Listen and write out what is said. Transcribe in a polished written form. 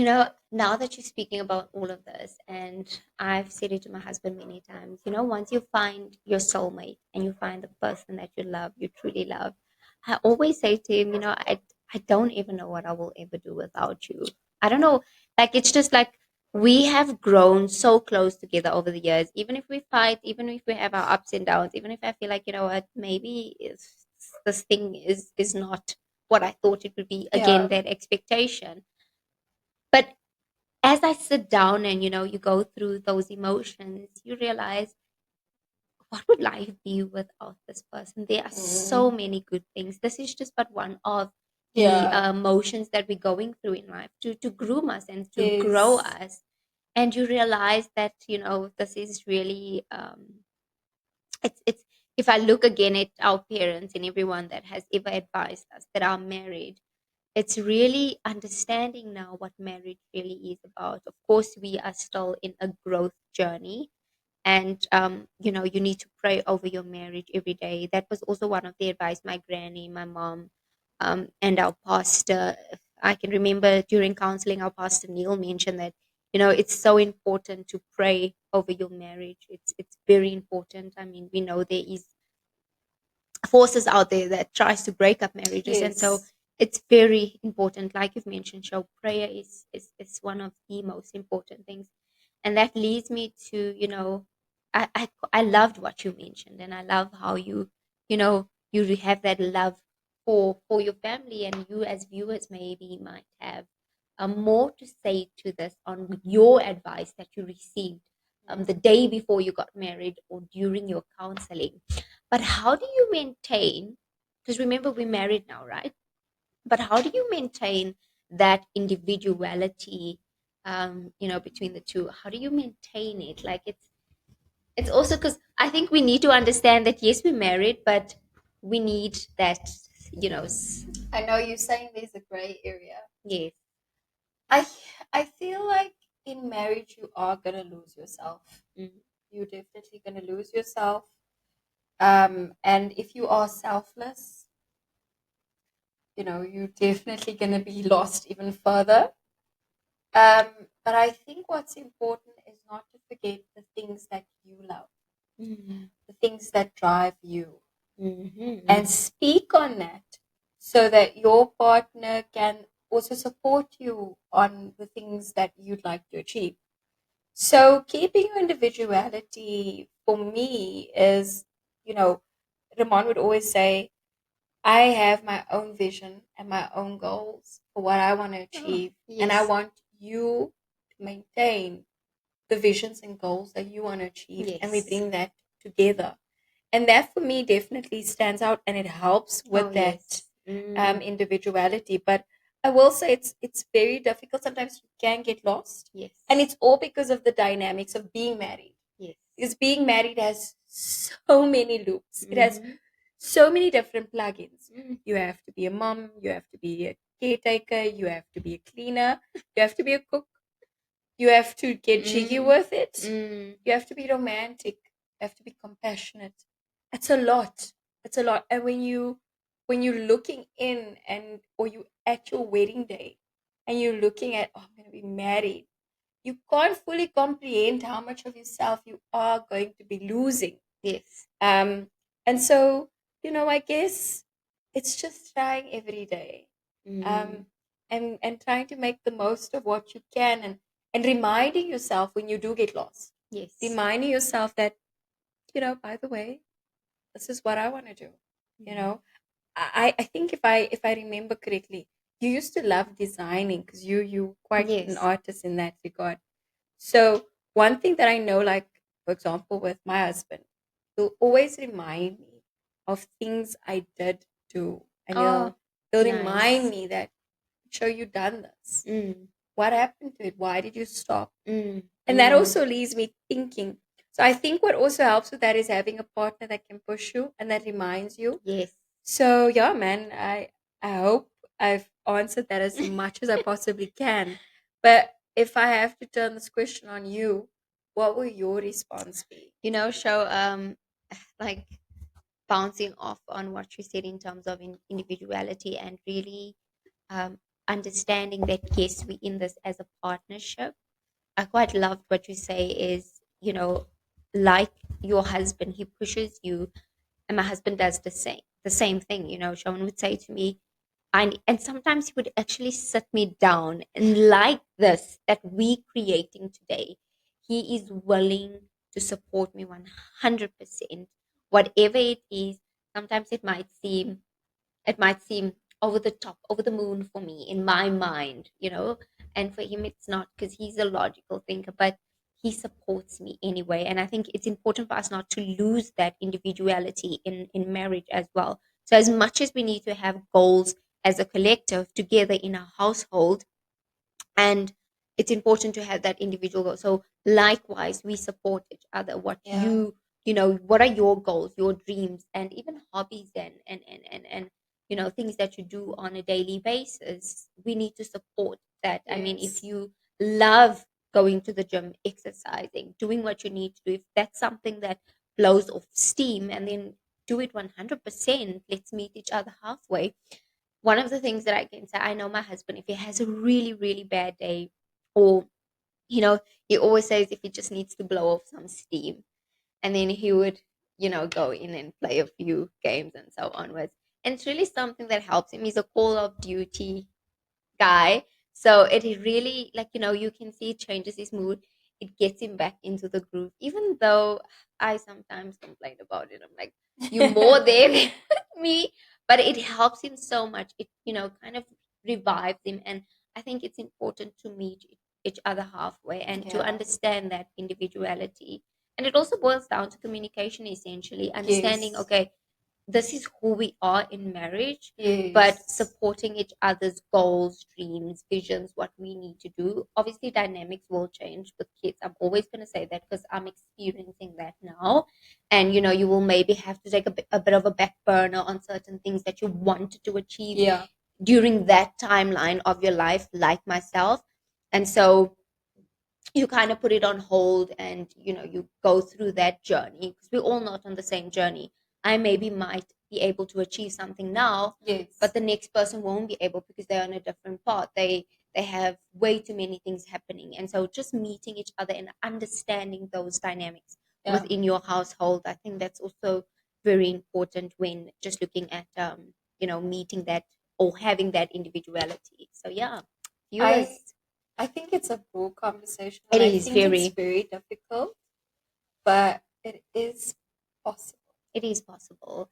Now that you're speaking about all of this, and I've said it to my husband many times, once you find your soulmate and you find the person that you love, you truly love, I always say to him, I don't even know what I will ever do without you. I don't know. Like, it's just like we have grown so close together over the years. Even if we fight, even if we have our ups and downs, even if I feel like, what, maybe this thing is not what I thought it would be, again, Yeah. that expectation. But as I sit down and you go through those emotions, you realize, what would life be without this person? There are so Mm. many good things. This is just but one of the Yeah. emotions that we're going through in life to groom us and to grow Yes. us. And you realize that this is really it's if I look again at our parents and everyone that has ever advised us that are married, it's really understanding now what marriage really is about. Of course, we are still in a growth journey, and you need to pray over your marriage every day. That was also one of the advice my granny, my mom, and our pastor. I can remember during counseling, our pastor Neil mentioned that it's so important to pray over your marriage. It's very important. I mean, we know there is forces out there that tries to break up marriages, and so Yes. it's very important, like you've mentioned, show prayer is one of the most important things. And that leads me to I loved what you mentioned, and I love how you have that love for your family, and you as viewers maybe might have more to say to this on your advice that you received the day before you got married or during your counseling. But how do you maintain, because remember, we're married now, right? But how do you maintain that individuality, between the two? How do you maintain it? Like, it's also because I think we need to understand that, yes, we're married, but we need that, you know, s- I know you're saying there's a gray area. yes. I I feel like in marriage you are gonna lose yourself. Mm. You're definitely gonna lose yourself. And if you are selfless, you're definitely gonna be lost even further. But I think what's important is not to forget the things that you love, Mm. the things that drive you, Mhm. and speak on that so that your partner can also support you on the things that you'd like to achieve. So, keeping your individuality for me is, you know, Ramon would always say, I have my own vision and my own goals for what I want to Oh, achieve. And I yes, want you to maintain the visions and goals that you want to achieve. And we yes. bring that together. And that for me definitely stands out and it helps Oh, with that yes. Mm. individuality. But I will say it's very difficult. Sometimes you can get lost. And Yes, it's all because of the dynamics of being married. yes. Because being married has so many loops. It has Mm-hmm. so many different plugins. Mm. You have to be a mom, you have to be a caretaker, you have to be a cleaner, you have to be a cook, you have to get jiggy Mm. with it, Mm. you have to be romantic, you have to be compassionate. It's a lot. It's a lot. And when you're looking in and or you at your wedding day and you're looking at, oh, I'm gonna be married, you can't fully comprehend how much of yourself you are going to be losing. Yes. um, and so, I guess it's just trying every day, Mm. um, and trying to make the most of what you can, and reminding yourself when you do get lost, Yes. reminding yourself that, by the way, this is what I want to do. You Mm. know, I think if I remember correctly, you used to love designing because you quite an Yes. artist in that regard. So one thing that I know, like for example, with my husband, he'll always remind me of things I did do, and Oh, he'll remind nice. me that, show you done this. Mm. What happened to it? Why did you stop? Mm. And that Mm. also leaves me thinking. So I think what also helps with that is having a partner that can push you and that reminds you. Yes. So yeah, man, I hope I've answered that as much as I possibly can. But if I have to turn this question on you, what will your response be? Show like bouncing off on what you said in terms of individuality, and really understanding that yes, we in this as a partnership. I quite loved what you say is, like your husband, he pushes you, and my husband does the same thing. Sean would say to me, and sometimes he would actually sit me down and like this that we creating today. He is willing to support me 100%, whatever it is. Sometimes it might seem over the top, over the moon for me in my mind. And for him, it's not because he's a logical thinker, but he supports me anyway. And I think it's important for us not to lose that individuality in marriage as well. So, as much as we need to have goals as a collective together in our household, and it's important to have that individual goal. So likewise, we support each other. What Yeah. what are your goals, your dreams, and even hobbies, and things that you do on a daily basis. We need to support that. I mean, if Yes. you love going to the gym, exercising, doing what you need to do, if that's something that blows off steam, and then do it 100%. Let's meet each other halfway. One of the things that I can say, I know my husband, if he has a really, really bad day, or, you know, he always says if he just needs to blow off some steam, and then he would, go in and play a few games and so onwards. And it's really something that helps him. He's a Call of Duty guy. So it really, like, you can see it changes his mood. It gets him back into the groove. Even though I sometimes complain about it. I'm like, you're more there than me. But it helps him so much. It, kind of revives him. And I think it's important to meet each other halfway and to Yeah. understand that individuality. And it also boils down to communication, essentially, understanding, Yes. okay, this is who we are in marriage, but Yes. supporting each other's goals, dreams, visions, what we need to do. Obviously, dynamics will change with kids. I'm always going to say that because I'm experiencing that now. And, you will maybe have to take a bit of a back burner on certain things that you wanted to achieve Yeah. during that timeline of your life, like myself. And so you kind of put it on hold, and you go through that journey because we're all not on the same journey. I maybe might be able to achieve something now, but Yes. the next person won't be able because they're on a different path. They have way too many things happening, and so just meeting each other and understanding those dynamics Yeah. within your household, I think that's also very important when just looking at meeting that or having that individuality. So yeah, I viewers, I think it's a broad conversation, it and I is think it's very. very difficult, but it is possible. It is possible.